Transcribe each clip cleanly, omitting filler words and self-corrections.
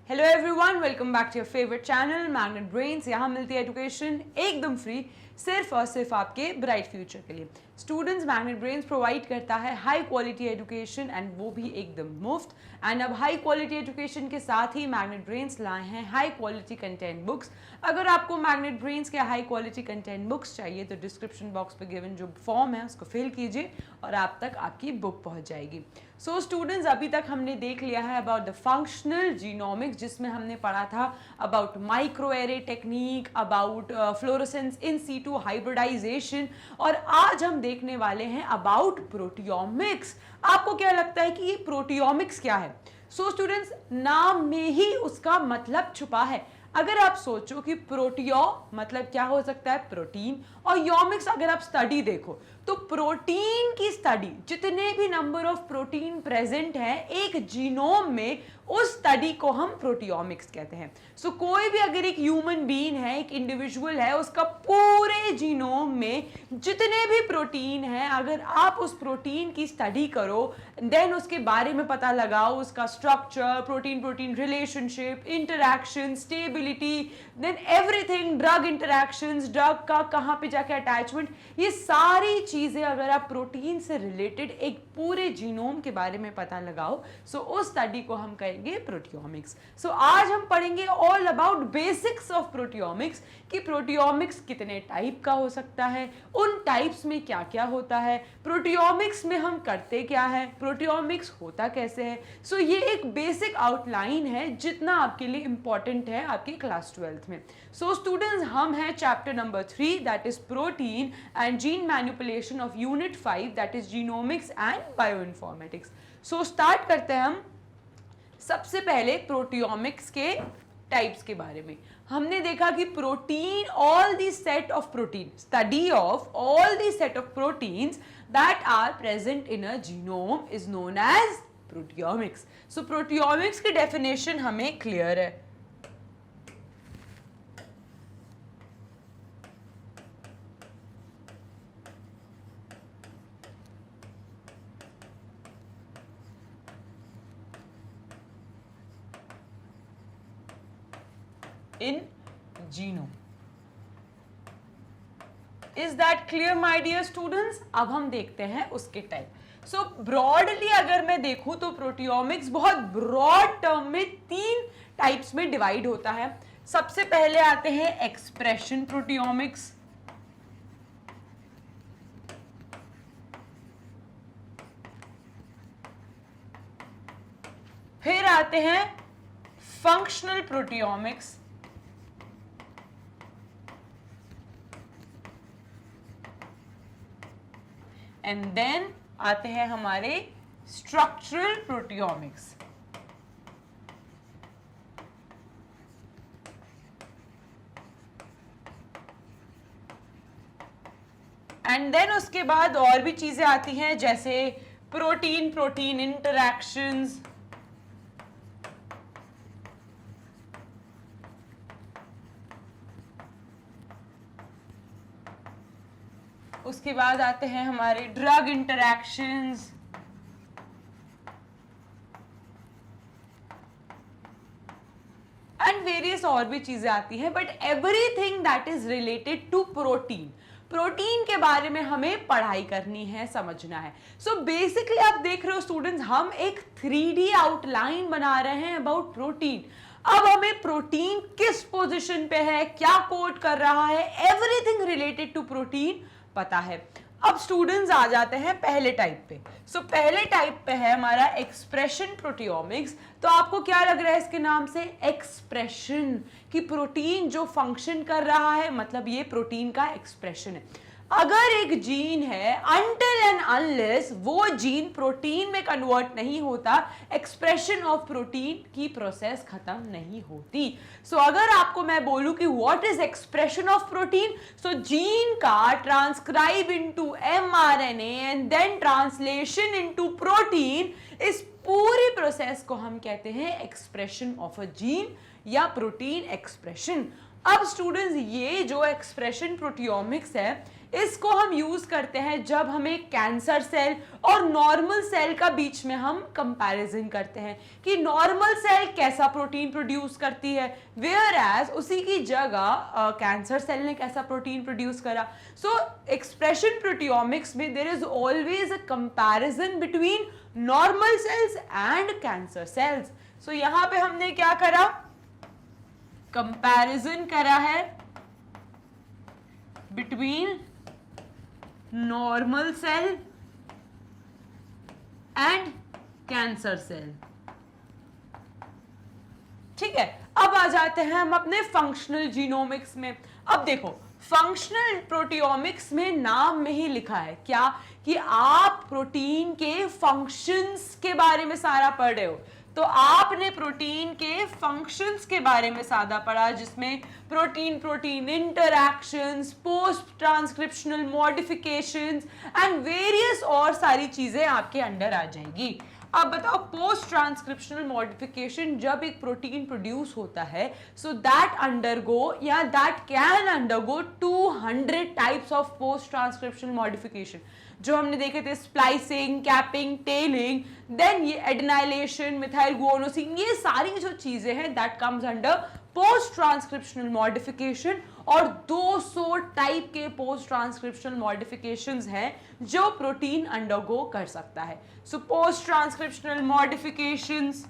Hello everyone, welcome back to your favourite channel Magnet Brains. यहाँ मिलती है education एकदम फ्री, सिर्फ और सिर्फ आपके ब्राइट फ्यूचर के लिए। स्टूडेंट्स, मैग्नेट ब्रेन्स प्रोवाइड करता है हाई क्वालिटी एजुकेशन एंड वो भी एकदम मुफ्त। एंड अब हाई क्वालिटी एजुकेशन के साथ ही मैग्नेट ब्रेन्स लाए हैं हाई क्वालिटी कंटेंट बुक्स। अगर आपको मैग्नेट ब्रेन्स के हाई क्वालिटी कंटेंट बुक्स चाहिए तो डिस्क्रिप्शन बॉक्स पे गिवन जो फॉर्म है उसको फिल कीजिए और आप तक आपकी बुक पहुंच जाएगी। सो स्टूडेंट्स, अभी तक हमने देख लिया है अबाउट द फंक्शनल जीनोमिक्स, जिसमें हमने पढ़ा था about microarray technique, about fluorescence in situ hybridisation, और आज हम देखने वाले हैं अबाउट प्रोटियोमिक्स। आपको क्या लगता है कि ये प्रोटियोमिक्स क्या है? सो स्टूडेंट्स, नाम में ही उसका मतलब छुपा है। अगर आप सोचो कि प्रोटियो मतलब क्या हो सकता है, प्रोटीन, और योमिक्स अगर आप स्टडी देखो तो प्रोटीन की स्टडी, जितने भी नंबर ऑफ प्रोटीन प्रेजेंट है एक जीनोम में, उस स्टडी को हम प्रोटियोमिक्स कहते हैं। सो कोई भी अगर एक ह्यूमन बीइंग है, एक इंडिविजुअल है, उसका पूरे जीनोम में जितने भी प्रोटीन हैं, अगर आप उस प्रोटीन की स्टडी करो, देन उसके बारे में पता लगाओ, उसका structure, protein protein relationship, interaction, stability, then everything, drug interactions, drug का कहाँ पे जाके अटैचमेंट, ये सारी चीजें अगर आप प्रोटीन से रिलेटेड एक पूरे जीनोम के बारे में पता लगाओ, सो उस स्टडी को हम कहेंगे प्रोटियोमिक्स। सो आज हम पढ़ेंगे all about basics of proteomics, कि प्रोटियोमिक्स कितने टाइप का हो सकता है, उन टाइप्स में क्या क्या होता है, प्रोटियोमिक्स में हम करते क्या है, प्रोटियोमिक्स होता कैसे है। सो ये एक बेसिक आउटलाइन है जितना आपके लिए इंपॉर्टेंट है आपके क्लास 12th में। सो स्टूडेंट्स, हम हैं chapter number 3 that is protein and gene manipulation of unit 5 that is genomics and bioinformatics. So start करते हैं हम सबसे पहले प्रोटियोमिक्स के टाइप्स के बारे में। हमने देखा कि protein, all the set of protein, study of all the set of proteins that are present in a genome is known as proteomics. So proteomics की डेफिनेशन हमें क्लियर है। In genome, is that clear my dear students? अब हम देखते हैं उसके type. सो broadly अगर मैं देखूं तो प्रोटियोमिक्स बहुत ब्रॉड टर्म में 3 टाइप्स में डिवाइड होता है। सबसे पहले आते हैं एक्सप्रेशन प्रोटियोमिक्स, फिर आते हैं फंक्शनल प्रोटियोमिक्स, एंड देन आते हैं हमारे स्ट्रक्चरल प्रोटियोमिक्स। एंड देन उसके बाद और भी चीजें आती हैं जैसे प्रोटीन प्रोटीन इंटरैक्शंस, उसके बाद आते हैं हमारे ड्रग इंटरैक्शंस, एंड वेरियस और भी चीजें आती हैं, but everything that is related to protein. Protein के बारे में हमें पढ़ाई करनी है, समझना है। सो बेसिकली आप देख रहे हो स्टूडेंट्स, हम एक 3D आउटलाइन बना रहे हैं अबाउट प्रोटीन। अब हमें प्रोटीन किस पोजीशन पे है, क्या कोड कर रहा है, एवरीथिंग रिलेटेड टू प्रोटीन पता है। अब स्टूडेंट्स आ जाते हैं पहले टाइप पे। सो पहले टाइप पे है हमारा एक्सप्रेशन प्रोटियोमिक्स। तो आपको क्या लग रहा है इसके नाम से? एक्सप्रेशन, कि प्रोटीन जो फंक्शन कर रहा है, मतलब ये प्रोटीन का एक्सप्रेशन है। अगर एक जीन है, अनटिल एंड अनलेस वो जीन प्रोटीन में कन्वर्ट नहीं होता, एक्सप्रेशन ऑफ प्रोटीन की प्रोसेस खत्म नहीं होती। सो अगर आपको मैं बोलूं कि what is expression of protein, so gene का transcribe into mRNA and then translation into protein, इस पूरी प्रोसेस को हम कहते हैं एक्सप्रेशन ऑफ अ जीन या प्रोटीन एक्सप्रेशन। अब स्टूडेंट्स, ये जो एक्सप्रेशन प्रोटियोमिक्स है, इसको हम यूज करते हैं जब हमें कैंसर सेल और नॉर्मल सेल का बीच में हम कंपैरिजन करते हैं कि नॉर्मल सेल कैसा प्रोटीन प्रोड्यूस करती है, वेयर एज उसी की जगह कैंसर सेल ने कैसा प्रोटीन प्रोड्यूस करा. सो एक्सप्रेशन प्रोटियोमिक्स में there is always a comparison between normal cells and cancer cells. So यहां पे हमने क्या करा, कंपैरिजन करा है between normal cell and cancer cell. ठीक है, अब आ जाते हैं हम अपने फंक्शनल जीनोमिक्स में. अब देखो, फंक्शनल प्रोटियोमिक्स में नाम में ही लिखा है क्या कि आप प्रोटीन के फंक्शंस के बारे में सारा पढ़ रहे हो. तो आपने प्रोटीन के फंक्शंस के बारे में सादा पढ़ा, जिसमें protein protein interactions, post transcriptional modifications and various और सारी चीजें आपके अंडर आ जाएगी. अब बताओ, पोस्ट ट्रांसक्रिप्शनल मॉडिफिकेशन जब एक प्रोटीन प्रोड्यूस होता है, सो दैट अंडरगो या that can undergo 200 types of post transcriptional modification जो हमने देखे थे, स्प्लाइसिंग, कैपिंग, टेलिंग, देन ये एडेनाइलेशन, मिथाइल गुआनोसिन, ये सारी जो चीजें हैं that comes under post transcriptional modification. और 200 टाइप के पोस्ट ट्रांसक्रिप्शनल मॉडिफिकेशंस हैं जो प्रोटीन अंडरगो कर सकता है. सो पोस्ट ट्रांसक्रिप्शनल मॉडिफिकेशंस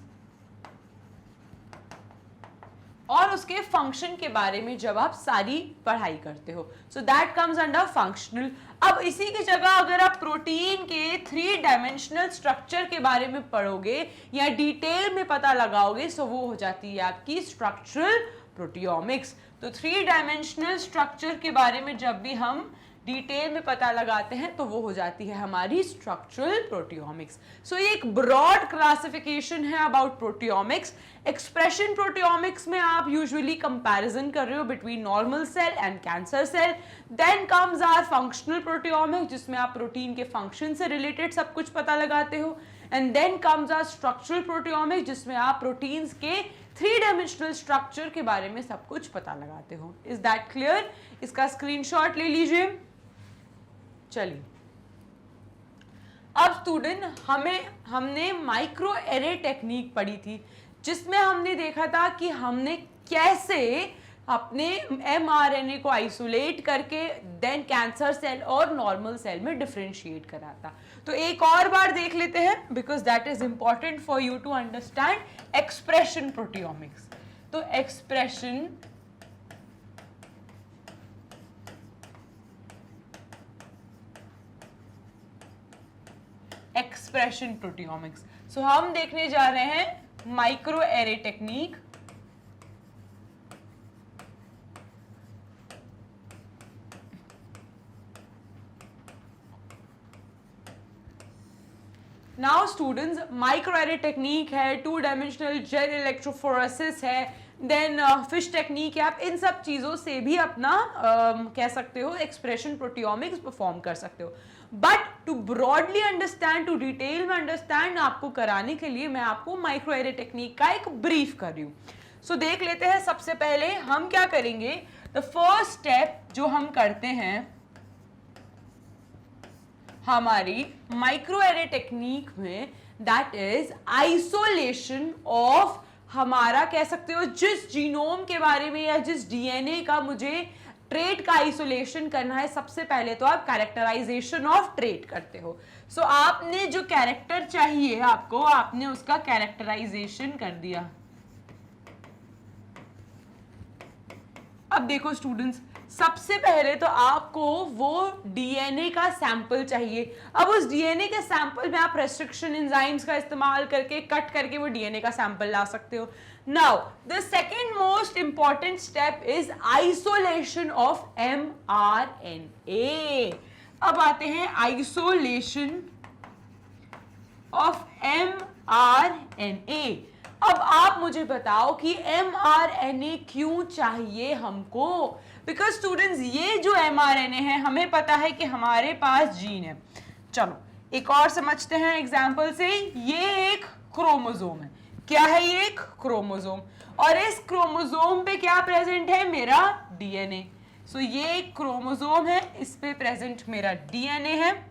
और उसके फंक्शन के बारे में जब आप सारी पढ़ाई करते हो, सो दैट कम्स अंडर फंक्शनल. अब इसी की जगह अगर आप प्रोटीन के 3 डायमेंशनल स्ट्रक्चर के बारे में पढ़ोगे या डिटेल में पता लगाओगे, सो वो हो जाती है आपकी स्ट्रक्चरल प्रोटियोमिक्स. तो 3 डायमेंशनल स्ट्रक्चर के बारे में जब भी हम डिटेल में पता लगाते हैं तो वो हो जाती है हमारी स्ट्रक्चरल प्रोटियोमिक्स. सो ये एक ब्रॉड क्लासिफिकेशन है अबाउट प्रोटियोमिक्स. एक्सप्रेशन प्रोटियोमिक्स में आप यूजुअली कंपैरिजन कर रहे हो between normal cell and cancer cell. Then comes our functional proteomics, जिसमें आप प्रोटीन के फंक्शन से रिलेटेड सब कुछ पता लगाते हो. And then comes our structural proteomics, जिसमें आप प्रोटीन्स के 3 डायमेंशनल स्ट्रक्चर के बारे में सब कुछ पता लगाते हो. Is that clear? इसका स्क्रीनशॉट ले लीजिए. चलिए, अब स्टूडेंट हमने माइक्रो एरे टेक्निक पढ़ी थी, जिसमें हमने देखा था कि हमने कैसे अपने mRNA को आइसोलेट करके देन कैंसर सेल और नॉर्मल सेल में डिफरेंशिएट करा था. तो एक और बार देख लेते हैं, because that is important for you to understand expression proteomics. तो एक्सप्रेशन प्रोटियोमिक्स. सो हम देखने जा रहे हैं microarray technique. Now students, microarray technique है, 2 डायमेंशनल जेल इलेक्ट्रोफोरेसिस है, देन फिश टेक्निक है. आप इन सब चीज़ों से भी अपना कह सकते हो एक्सप्रेशन प्रोटियोमिक्स परफॉर्म कर सकते हो. But to broadly understand, to detail में अंडरस्टैंड आपको कराने के लिए मैं आपको माइक्रो एरे टेक्निक का एक ब्रीफ कर रही हूँ. सो देख लेते हैं. सबसे पहले हम क्या करेंगे, द फर्स्ट स्टेप जो हम करते हैं हमारी माइक्रो एरे टेक्निक में, दैट इज आइसोलेशन ऑफ, हमारा कह सकते हो जिस जीनोम के बारे में या जिस डीएनए का मुझे ट्रेट का आइसोलेशन करना है, सबसे पहले तो आप कैरेक्टराइजेशन ऑफ ट्रेट करते हो. सो आपने जो कैरेक्टर चाहिए आपको, आपने उसका कैरेक्टराइजेशन कर दिया. अब देखो स्टूडेंट्स, सबसे पहले तो आपको वो डीएनए का सैंपल चाहिए. अब उस डीएनए के सैंपल में आप रेस्ट्रिक्शन एंजाइम्स का इस्तेमाल करके कट करके वो डीएनए का सैंपल ला सकते हो. Now the second most important step is isolation of mRNA. अब आते हैं आइसोलेशन ऑफ mRNA. अब आप मुझे बताओ कि mRNA क्यों चाहिए हमको, बिकॉज स्टूडेंट्स ये जो mRNA है, हमें पता है कि हमारे पास जीन है. चलो एक और समझते हैं एग्जाम्पल से. ये एक क्रोमोसोम है. क्या है ये? एक क्रोमोसोम. और इस क्रोमोसोम पे क्या प्रेजेंट है? मेरा डीएनए. सो ये एक क्रोमोसोम है, इस पे प्रेजेंट मेरा डीएनए है।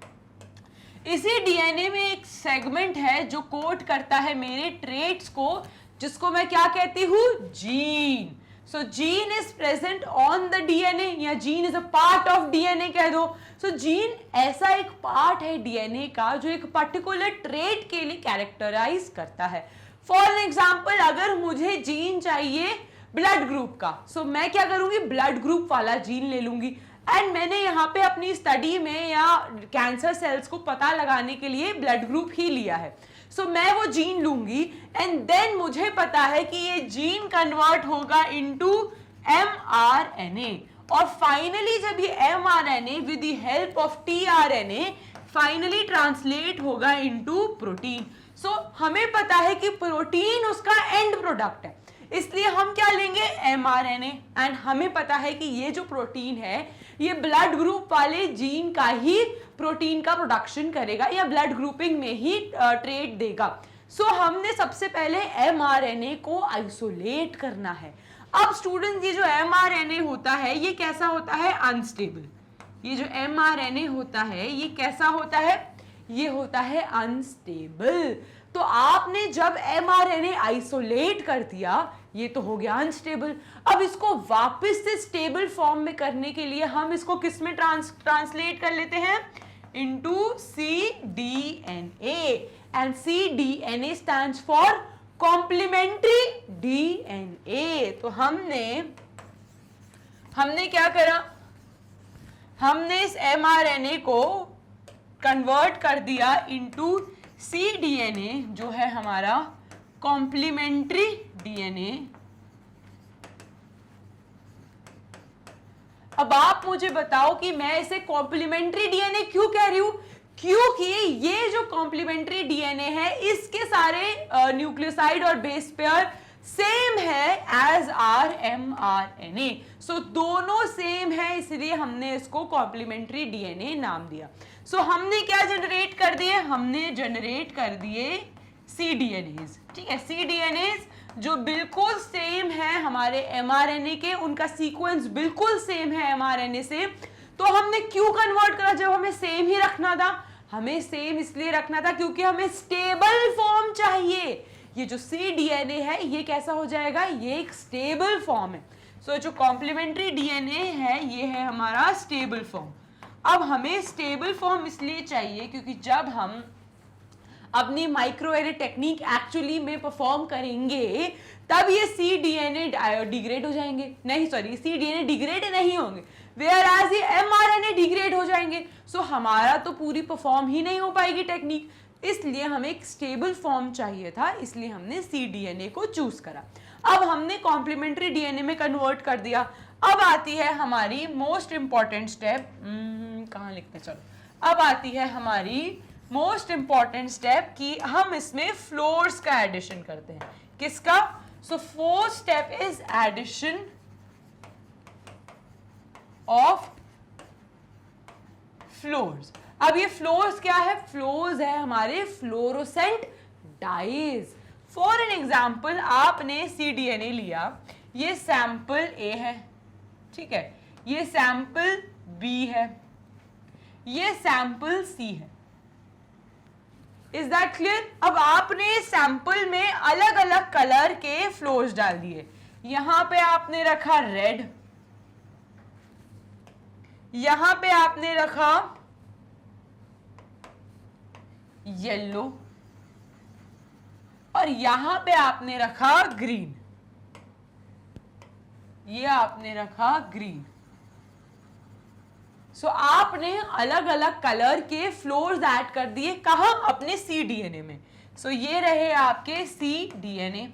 इसी डीएनए में एक सेगमेंट है जो कोड करता है मेरे ट्रेट्स को, जिसको मैं क्या कहती हूँ, gene. So gene is present on the DNA, या gene is a part of DNA कह दो। सो जीन ऐसा एक पार्ट है डीएनए का जो एक पर्टिकुलर ट्रेट के लिए कैरेक्टराइज करता है। फॉर एग्जाम्पल, अगर मुझे जीन चाहिए ब्लड ग्रुप का, सो मैं क्या करूंगी, ब्लड ग्रुप वाला जीन ले लूंगी। एंड मैंने यहाँ पे अपनी स्टडी में या कैंसर सेल्स को पता लगाने के लिए ब्लड ग्रुप ही लिया है। सो मैं वो जीन लूंगी एंड देन मुझे पता है कि ये जीन कन्वर्ट होगा इनटू mRNA, और फाइनली जब ये mRNA with the help of tRNA finally translate होगा इनटू प्रोटीन। सो हमें पता है कि प्रोटीन उसका एंड प्रोडक्ट है, इसलिए हम क्या लेंगे, mRNA। एंड हमें पता है कि ये जो प्रोटीन है ये ब्लड ग्रुप वाले जीन का ही प्रोटीन का प्रोडक्शन करेगा या ब्लड ग्रुपिंग में ही ट्रेट देगा। सो हमने सबसे पहले mRNA को आइसोलेट करना है। अब स्टूडेंट्स, ये जो mRNA होता है ये कैसा होता है, अनस्टेबल। ये जो mRNA होता है ये कैसा होता है, ये होता है अनस्टेबल। तो आपने जब mRNA आइसोलेट कर दिया, ये तो हो गया अनस्टेबल। अब इसको वापस से स्टेबल फॉर्म में करने के लिए हम इसको किस में ट्रांसलेट कर लेते हैं, into cDNA। And cDNA stands for complementary DNA। तो हमने क्या करा, हमने इस mRNA को कन्वर्ट कर दिया इनटू cDNA जो है हमारा कॉम्प्लीमेंट्री DNA। अब आप मुझे बताओ कि मैं इसे कॉम्प्लीमेंट्री DNA क्यों कह रही हूं, क्योंकि ये जो कॉम्प्लीमेंट्री DNA है इसके सारे न्यूक्लियोसाइड और बेस पेयर सेम है एज आर mRNA। सो दोनों सेम है, इसलिए हमने इसको कॉम्प्लीमेंट्री DNA नाम दिया। सो हमने क्या जनरेट कर दिए, हमने जनरेट कर दिए cDNAs। ठीक है, cDNAs जो बिल्कुल सेम है हमारे mRNA के, उनका सीक्वेंस बिल्कुल सेम है mRNA से। तो हमने क्यों कन्वर्ट करा, जब हमें सेम ही रखना था। हमें सेम इसलिए रखना था क्योंकि हमें स्टेबल फॉर्म चाहिए। ये जो cDNA है ये कैसा हो जाएगा, ये एक स्टेबल फॉर्म है। सो जो कॉम्प्लीमेंट्री DNA है ये है हमारा स्टेबल फॉर्म। अब हमें स्टेबल फॉर्म इसलिए चाहिए क्योंकि जब हम अपनी माइक्रोएरे टेक्निक एक्चुअली में परफॉर्म करेंगे तब ये cDNA डिग्रेड हो जाएंगे, नहीं सॉरी cDNA डिग्रेड नहीं होंगे, वेयर एज ये mRNA डिग्रेड हो जाएंगे। सो हमारा तो पूरी परफॉर्म ही नहीं हो पाएगी टेक्निक, इसलिए हमें एक स्टेबल फॉर्म चाहिए था, इसलिए हमने cDNA को चूज करा। अब हमने कॉम्प्लीमेंट्री DNA में कन्वर्ट कर दिया। अब आती है हमारी मोस्ट इंपॉर्टेंट स्टेप, कहाँ लिखते, चलो अब आती है हमारी मोस्ट इंपॉर्टेंट स्टेप कि हम इसमें फ्लोर्स का एडिशन करते हैं। किसका, so fourth step is addition of fluors. अब ये फ्लोर्स क्या है, फ्लोर्स है हमारे fluorescent dyes. For an example, आपने cDNA लिया, ये सैंपल A है, ठीक है, ये सैंपल B है, ये सैंपल C है। Is that clear. अब आपने सैंपल में अलग अलग कलर के फ्लोर्स डाल दिए। यहां पे आपने रखा रेड, यहां पे आपने रखा येलो, और यहां पे आपने रखा ग्रीन, ये आपने रखा ग्रीन। सो आपने अलग अलग कलर के फ्लोर्स ऐड कर दिए, कहां, अपने cDNA में। सो ये रहे आपके cDNA,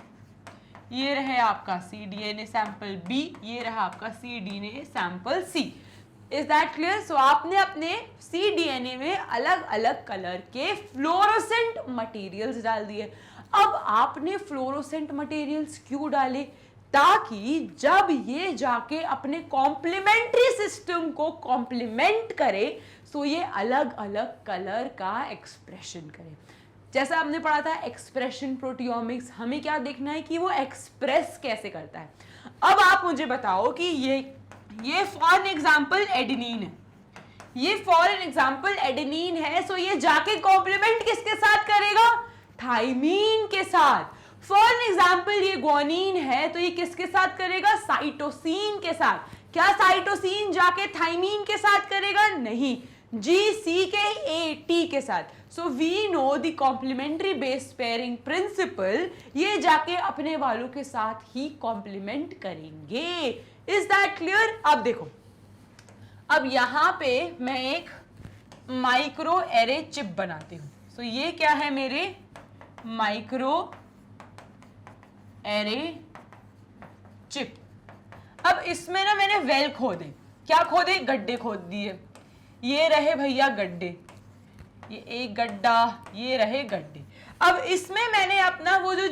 ये रहे आपका cDNA सैंपल B, ये रहा आपका cDNA sample C। Is that clear. So आपने अपने cDNA में अलग अलग कलर के फ्लोरोसेंट मटेरियल्स डाल दिए। अब आपने फ्लोरोसेंट मटेरियल्स क्यों डाले, ताकि जब ये जाके अपने कॉम्प्लीमेंट्री सिस्टम को कॉम्प्लीमेंट करे तो ये अलग अलग कलर का एक्सप्रेशन करे। जैसा आपने पढ़ा था एक्सप्रेशन प्रोटियोमिक्स, हमें क्या देखना है कि वो एक्सप्रेस कैसे करता है। अब आप मुझे बताओ कि ये ये फॉर एग्जाम्पल एडेनिन है, ये फॉर एग्जाम्पल एडेनिन है, सो ये जाके कॉम्प्लीमेंट किसके साथ करेगा? थाइमीन के साथ। फॉर एग्जाम्पल ये ग्वानिन है, तो ये किसके साथ करेगा? साइटोसिन के साथ। क्या साइटोसिन जाके थाइमीन के साथ करेगा? नहीं, GCK-AT के साथ। So we know the complementary based pairing principle, ये जाके अपने वालों के साथ ही कॉम्प्लीमेंट करेंगे। Is that clear? अब देखो, अब यहां पे मैं एक माइक्रो एरे चिप बनाती हूं। सो ये क्या है मेरे माइक्रो एरे चिप। अब इसमें ना मैंने वेल खोदे, क्या खोदे? गड्ढे खोद दिए। ये रहे भैया गड्ढे, ये एक गड्ढा, ये रहे गड्ढे। अब इसमें मैंने अपना वो जो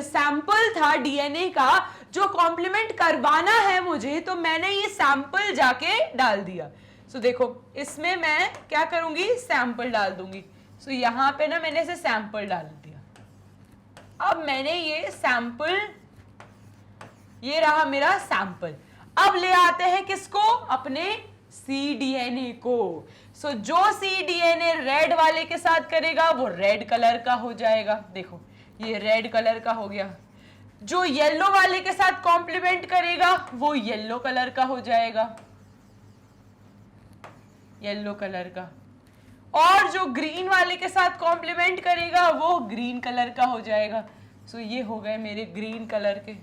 सैंपल था डीएनए का, जो कॉम्प्लीमेंट करवाना है मुझे, तो मैंने ये सैंपल जाके डाल दिया। सो देखो, इसमें मैं क्या करूंगी? सैंपल डाल दूंगी। सो यहां पे ना मैंने इसे सैंपल डाल दिया। अब मैंने ये सैंपल, ये रहा मेरा सैंपल। अब ले आते हैं किसको? अपने cDNA को। सो जो cDNA रेड वाले के साथ करेगा वो रेड कलर का हो जाएगा। देखो, ये रेड कलर का हो गया। जो येलो वाले के साथ कॉम्प्लीमेंट करेगा वो येलो कलर का हो जाएगा, येलो कलर का। और जो ग्रीन वाले के साथ कॉम्प्लीमेंट करेगा वो ग्रीन कलर का हो जाएगा। सो ये हो गए मेरे ग्रीन कलर के।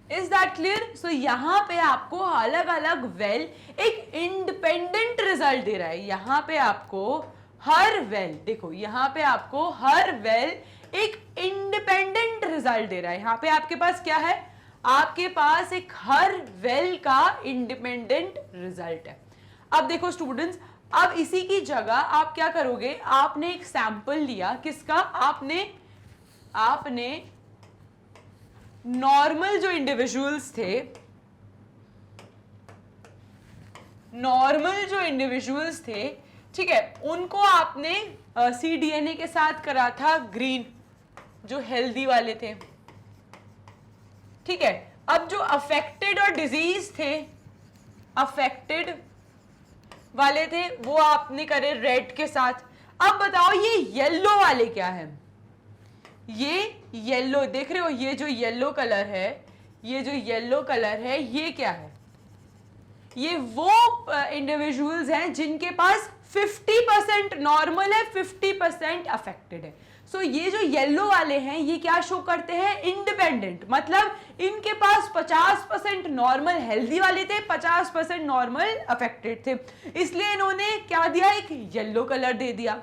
Is that clear? सो यहां पे आपको अलग अलग वेल एक इंडिपेंडेंट रिजल्ट दे रहा है। यहां पे आपको हर वेल, देखो यहां पे आपको हर वेल एक इंडिपेंडेंट रिजल्ट दे रहा है। यहां पे आपके पास क्या है? आपके पास एक हर वेल का इंडिपेंडेंट रिजल्ट है। अब देखो स्टूडेंट्स, अब इसी की जगह आप क्या करोगे? आपने एक सैंपल लिया, किसका? आपने नॉर्मल जो इंडिविजुअल्स थे, नॉर्मल जो इंडिविजुअल्स थे, ठीक है, उनको आपने cDNA के साथ करा था ग्रीन, जो हेल्दी वाले थे, ठीक है। अब जो अफेक्टेड और डिजीज थे, अफेक्टेड वाले थे, वो आपने करे रेड के साथ। अब बताओ ये येलो वाले क्या है? ये येलो देख रहे हो, ये जो येलो कलर है, ये जो येलो कलर है, ये क्या है? ये वो इंडिविजुअल्स हैं जिनके पास 50% नॉर्मल है, 50% अफेक्टेड है। सो ये जो येलो वाले हैं, ये क्या शो करते हैं? इंडिपेंडेंट। मतलब इनके पास 50% नॉर्मल हेल्दी वाले थे, 50% नॉर्मल अफेक्टेड थे, इसलिए इन्होंने क्या दिया? एक येलो कलर दे दिया।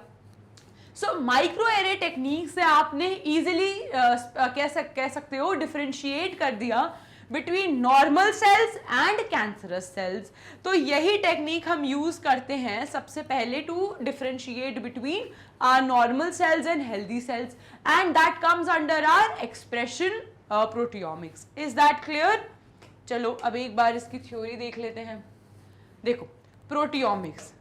सो माइक्रो एरे टेक्निक से आपने इजीली कह सकते हो डिफरेंशिएट कर दिया between normal cells and cancerous cells. तो यही टेक्निक हम यूज करते हैं सबसे पहले to differentiate between our normal cells and healthy cells, and that comes under our expression proteomics. Is that clear? चलो अब एक बार इसकी थ्योरी देख लेते हैं। देखो, प्रोटियोमिक्स,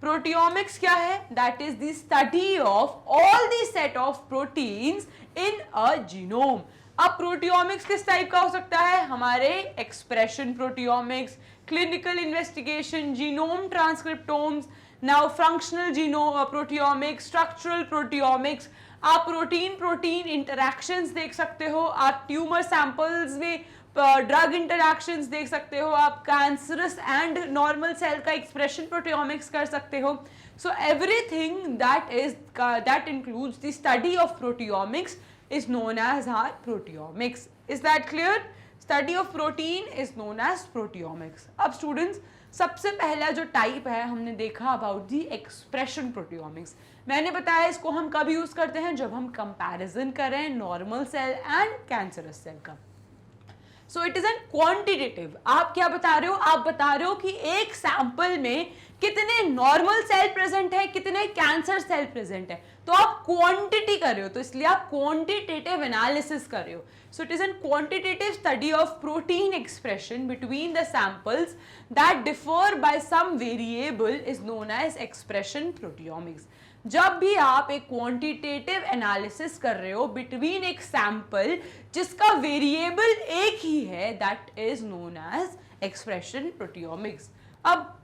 प्रोटियोमिक्स क्या है? That is the study of all the set of proteins in a genome. अब प्रोटियोमिक्स किस टाइप का हो सकता है? हमारे expression proteomics, clinical investigation, genome transcriptomes, now functional genome proteomics, structural proteomics. आप प्रोटीन इंटरैक्शंस देख सकते हो, आप ट्यूमर सैंपल्स में ड्रग इंटरैक्शंस देख सकते हो, आप कैंसरस एंड नॉर्मल सेल का एक्सप्रेशन प्रोटियोमिक्स कर सकते हो। So everything that includes the study of proteomics is known as our proteomics. Is that clear? Study of protein is known as proteomics. अब students, सबसे पहला जो टाइप है हमने देखा अबाउट दी एक्सप्रेशन प्रोटियोमिक्स। मैंने बताया इसको हम कब यूज करते हैं? जब हम कंपैरिजन करें normal cell and cancerous cell का। So it is an quantitative. आप क्या बता रहे हो? आप बता रहे हो कि एक सैंपल में कितने नॉर्मल सेल प्रेजेंट है, कितने कैंसर सेल प्रेजेंट है, तो आप क्वांटिटी कर रहे हो, तो इसलिए आप क्वांटिटेटिव एनालिसिस कर रहे हो। So it is an quantitative study of protein expression between the samples that differ by some variable is known as expression proteomics. जब भी आप एक क्वांटिटेटिव एनालिसिस कर रहे हो बिटवीन एक सैंपल जिसका वेरिएबल एक ही है, that is known as expression proteomics. अब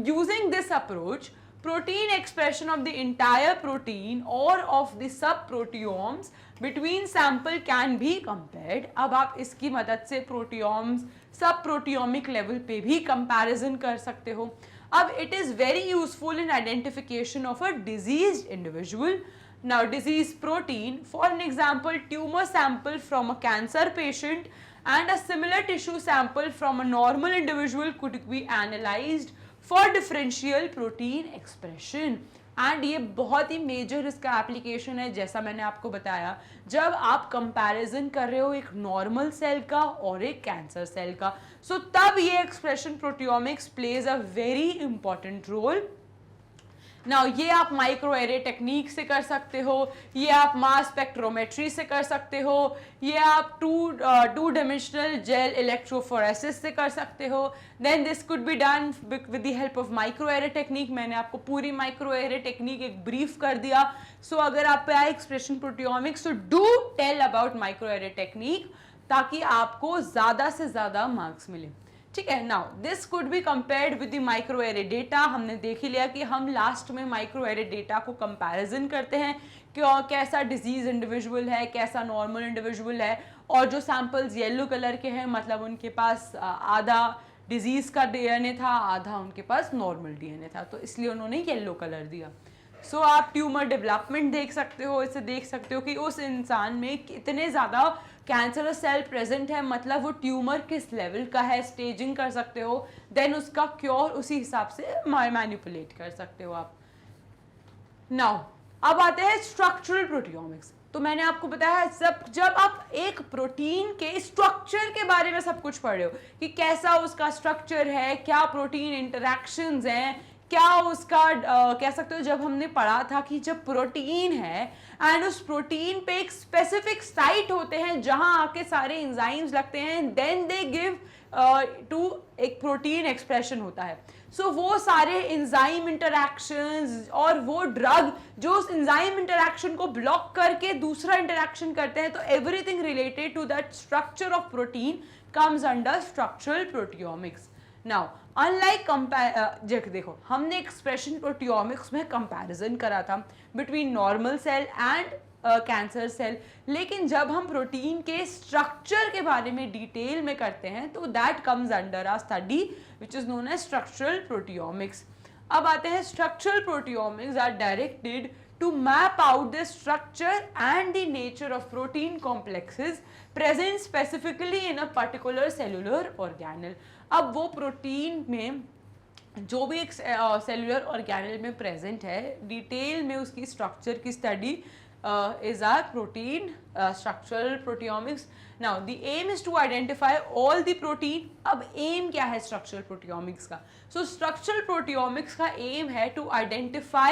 using this approach, protein expression of the entire protein or of the subproteomes between sample can be compared. अब आप इसकी मदद से proteomes subproteomic level पे भी comparison कर सकते हो. अब it is very useful in identification of a diseased individual. Now disease protein, for an example, tumor sample from a cancer patient and a similar tissue sample from a normal individual could be analyzed for differential protein expression. And ये बहुत ही major इसका application है, जैसा मैंने आपको बताया, जब आप कंपैरिजन कर रहे हो एक नॉर्मल सेल का और एक कैंसर सेल का. सो तब ये expression proteomics plays a very important role. Now ये आप माइक्रो एरे टेक्निक से कर सकते हो, ये आप मास स्पेक्ट्रोमेट्री से कर सकते हो, ये आप टू डायमेंशनल जेल इलेक्ट्रोफोरेसिस से कर सकते हो. Then this could be done with the help of microarray technique. मैंने आपको पूरी माइक्रो एरे टेक्निक एक ब्रीफ कर दिया. सो अगर आप पे आए एक्सप्रेशन प्रोटियोमिक्स, तो do tell about microarray technique ताकि आपको ज़्यादा से ज़्यादा मार्क्स मिले. ठीक है. Now this could be compared with the microarray data. हमने देख ही लिया कि हम लास्ट में माइक्रो एरे डेटा को कंपैरिजन करते हैं कि कैसा डिजीज इंडिविजुअल है, कैसा नॉर्मल इंडिविजुअल है. और जो सैंपल्स येलो कलर के हैं, मतलब उनके पास आधा डिजीज का डीएनए था, आधा उनके पास नॉर्मल डीएनए था, तो इसलिए उन्होंने येलो कलर दिया. सो आप ट्यूमर डेवलपमेंट देख सकते हो, इससे देख सकते हो कि उस इंसान में कितने ज़्यादा कैंसरस सेल प्रेजेंट है, मतलब वो ट्यूमर किस लेवल का है, स्टेजिंग कर सकते हो. देन उसका क्योर उसी हिसाब से मैनिपुलेट कर सकते हो आप. नाउ अब आते हैं स्ट्रक्चरल प्रोटियोमिक्स. तो मैंने आपको बताया जब आप एक प्रोटीन के स्ट्रक्चर के बारे में सब कुछ पढ़ रहे हो कि कैसा उसका स्ट्रक्चर है, क्या प्रोटीन इंटरैक्शंस हैं, क्या उसका कह सकते हो, जब हमने पढ़ा था कि जब प्रोटीन है एंड उस प्रोटीन पे एक स्पेसिफिक साइट होते हैं जहां आके सारे एंजाइम्स लगते हैं, देन दे गिव टू एक प्रोटीन एक्सप्रेशन होता है. सो वो सारे एंजाइम इंटरैक्शंस और वो ड्रग जो उस एंजाइम इंटरैक्शन को ब्लॉक करके दूसरा इंटरैक्शन करते हैं, तो everything related to that structure of protein comes under structural proteomics. Now unlike देखो, हमने एक्सप्रेशन प्रोटियोमिक्स में कंपैरिजन करा था between normal cell and cancer cell, लेकिन जब हम प्रोटीन के स्ट्रक्चर के बारे में डिटेल में करते हैं तो that comes under a study which is known as structural proteomics. अब आते हैं structural proteomics are directed to map out the structure and the nature of protein complexes present specifically in a particular cellular organelle. अब वो protein में जो भी एक cellular organelle में प्रेजेंट है, डिटेल में उसकी स्ट्रक्चर की study is our protein structural proteomics. Now the aim is to identify all the protein. अब aim क्या है structural proteomics का? So structural proteomics का aim है to identify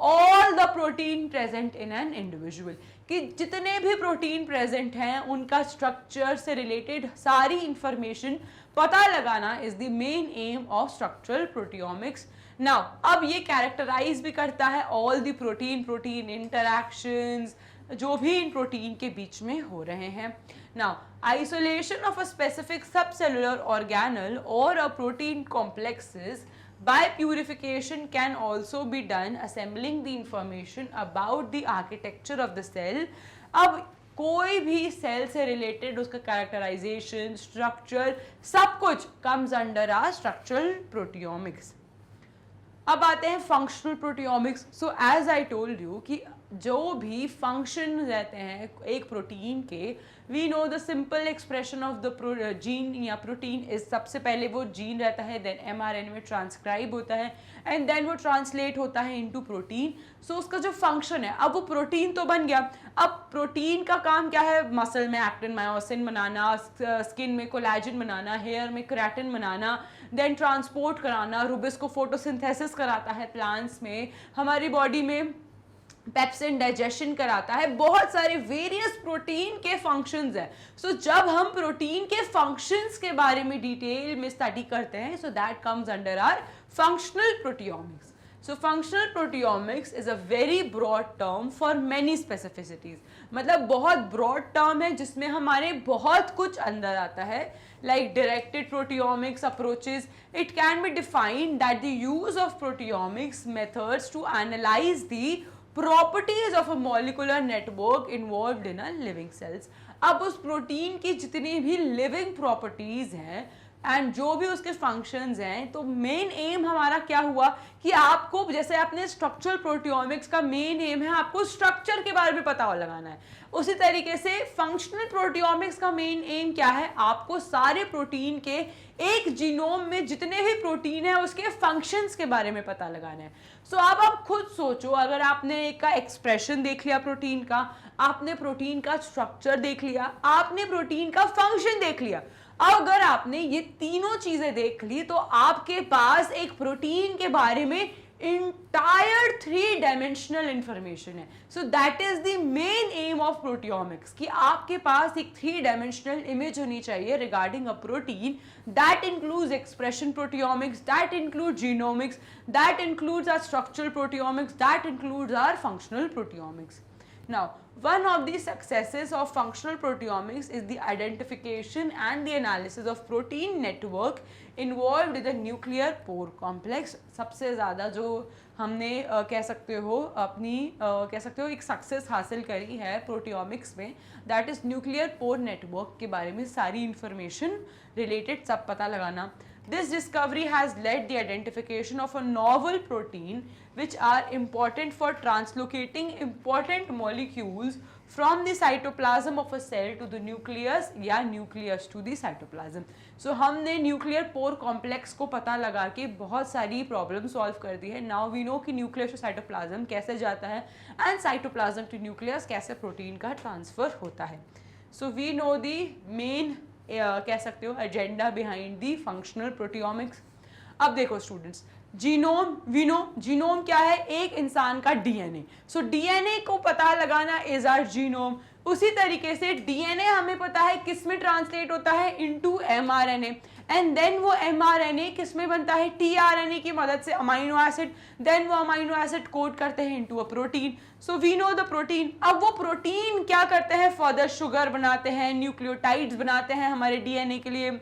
all the protein present in an individual. कि जितने भी protein present हैं उनका स्ट्रक्चर से रिलेटेड सारी इंफॉर्मेशन पता लगाना is the main aim of structural proteomics. Now अब ये कैरेक्टराइज भी करता है ऑल द प्रोटीन इंटरैक्शंस जो भी इन प्रोटीन के बीच में हो रहे हैं. Now isolation of a specific subcellular organelle और a protein complexes by purification can also be done assembling the information about the architecture of the cell. अब कोई भी सेल से रिलेटेड उसका कैरेक्टराइजेशन, स्ट्रक्चर, सब कुछ comes under our structural proteomics. अब आते हैं functional proteomics. So as I told you कि जो भी फंक्शन रहते हैं एक प्रोटीन के, we know the simple expression of the gene या प्रोटीन इज, सबसे पहले वो जीन रहता है, देन mRNA में ट्रांसक्राइब होता है एंड देन वो ट्रांसलेट होता है इनटू प्रोटीन. सो उसका जो फंक्शन है, अब वो प्रोटीन तो बन गया. अब प्रोटीन का काम क्या है? मसल में एक्टिन मायोसिन बनाना, स्किन में कोलेजन बनाना, हेयर में केराटिन बनाना, देन ट्रांसपोर्ट कराना, रूबिस को फोटोसिंथेसिस कराता है प्लांट्स में, हमारी बॉडी में पेप्सिन डाइजेशन कराता है, बहुत सारे वेरियस प्रोटीन के फंक्शंस हैं. सो जब हम प्रोटीन के फंक्शंस के बारे में डिटेल में स्टडी करते हैं, so that comes under our functional proteomics. So functional proteomics is a very broad term for many specificities, मतलब बहुत ब्रॉड टर्म है जिसमें हमारे बहुत कुछ अंदर आता है. Like directed proteomics approaches, it can be defined that the use of proteomics methods to analyze the properties of a molecular network involved in a living cells. अब उस प्रोटीन की जितनी भी लिविंग प्रॉपर्टीज हैं एंड जो भी उसके functions हैं, तो मेन एम हमारा क्या हुआ कि आपको, जैसे आपने स्ट्रक्चरल प्रोटियोमिक्स का मेन एम है आपको स्ट्रक्चर के बारे में पता लगाना है, उसी तरीके से फंक्शनल प्रोटियोमिक्स का मेन एम क्या है, आपको सारे प्रोटीन के एक जीनोम में जितने भी प्रोटीन है उसके फंक्शंस के बारे में पता लगाना है. सो अब आप खुद सोचो, अगर आपने एक का एक्सप्रेशन देख लिया प्रोटीन का, आपने प्रोटीन का स्ट्रक्चर देख लिया, आपने प्रोटीन का फंक्शन देख लिया, अगर आपने ये तीनों चीजें देख ली तो आपके पास एक प्रोटीन के बारे में इंटायर 3 डायमेंशनल इंफॉर्मेशन है. So that is the main aim of proteomics कि आपके पास एक 3 डायमेंशनल इमेज होनी चाहिए regarding a protein. That includes expression proteomics, that include genomics, that includes our structural proteomics, that includes our functional proteomics. Now, one of the successes of functional proteomics is the identification and the analysis of protein network involved in the nuclear pore complex. सबसे ज़्यादा जो हमने कह सकते हो अपनी कह सकते हो एक सक्सेस हासिल करी है प्रोटियोमिक्स में, that is nuclear pore network के बारे में सारी इंफॉर्मेशन रिलेटेड सब पता लगाना. This discovery has led the identification of a novel protein which are important for translocating important molecules from the cytoplasm of a cell to the nucleus या nucleus to the cytoplasm. So हमने nuclear pore complex को पता लगा के बहुत सारी problem solve कर दी है. Now we know कि nucleus to cytoplasm कैसे जाता है and cytoplasm to nucleus कैसे प्रोटीन का ट्रांसफर होता है. So we know the main कह सकते हो agenda behind the functional proteomics. अब देखो students, genome, we know genome क्या है, एक इंसान का डीएनए. सो डीएनए को पता लगाना इज आवर जीनोम. उसी तरीके से डीएनए हमें पता है किस में ट्रांसलेट होता है, इनटू एमआरएनए, एंड देन वो एमआरएनए किस में बनता है, टीआरएनए की मदद से अमाइनो एसिड, देन वो अमाइनो एसिड कोड करते हैं into a protein. So we know the protein. अब वो प्रोटीन क्या करते हैं, फर्दर शुगर बनाते हैं, न्यूक्लियोटाइड्स बनाते हैं हमारे डीएनए के लिए,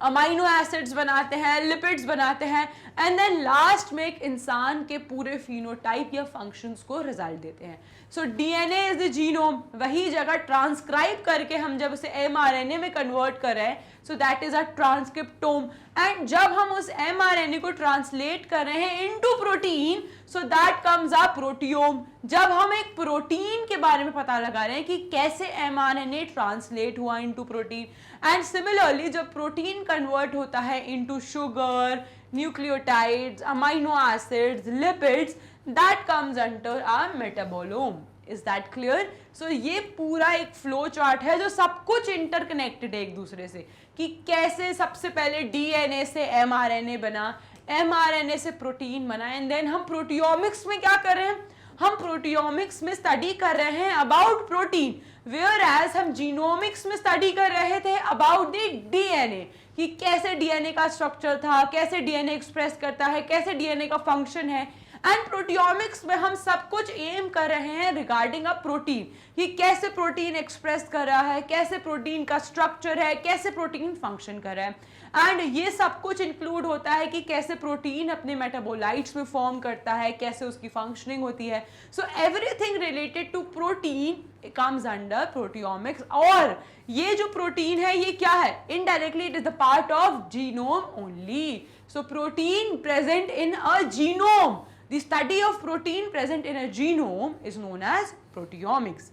अमाइनो एसिड्स बनाते हैं, लिपिड्स बनाते हैं, एंड देन लास्ट में एक इंसान के पूरे फिनोटाइप या फंक्शंस को रिजल्ट देते हैं. So DNA is the genome. वही जगह ट्रांसक्राइब करके हम जब उसे एमआरएनए में कन्वर्ट कर रहे हैं, so that is a transcriptome. And जब हम उस एमआरएनए को ट्रांसलेट कर रहे हैं into protein, so that comes a proteome. जब हम एक प्रोटीन के बारे में पता लगा रहे हैं कि कैसे एमआरएनए ट्रांसलेट हुआ इनटू प्रोटीन, एंड सिमिलरली जब प्रोटीन कन्वर्ट होता है into sugar, nucleotides, amino acids, lipids, that comes under our metabolome. Is that clear? So ये पूरा एक फ्लो चार्ट है जो सब कुछ इंटरकनेक्टेड है एक दूसरे से, कि कैसे सबसे पहले डीएनए से एमआरएनए बना, एमआरएनए से प्रोटीन बना, एंड देन हम प्रोटियोमिक्स में क्या कर रहे हैं, हम प्रोटियोमिक्स में स्टडी कर रहे हैं अबाउट प्रोटीन, वेयर एज हम जीनोमिक्स में स्टडी कर रहे थे अबाउट द डीएनए, कि कैसे डीएनए का स्ट्रक्चर था, कैसे डीएनए एक्सप्रेस करता है, कैसे डीएनए का फंक्शन है. एंड प्रोटियोमिक्स में हम सब कुछ एम कर रहे हैं रिगार्डिंग अ प्रोटीन, कि कैसे प्रोटीन एक्सप्रेस कर रहा है, कैसे प्रोटीन का स्ट्रक्चर है, कैसे प्रोटीन फंक्शन कर रहा है. एंड ये सब कुछ इंक्लूड होता है कि कैसे प्रोटीन अपने मेटाबोलाइट्स में फॉर्म करता है, कैसे उसकी फंक्शनिंग होती है. So everything related to protein comes under proteomics. और ये जो प्रोटीन है ये क्या है, indirectly it is the part of genome only. So protein present in a genome, the study of protein present in a genome is known as proteomics.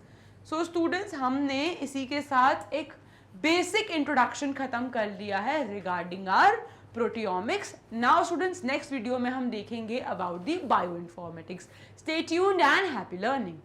So students, हमने इसी के साथ एक बेसिक इंट्रोडक्शन खत्म कर लिया है regarding our proteomics. Now students, next video में हम देखेंगे about the bioinformatics. Stay tuned and happy learning.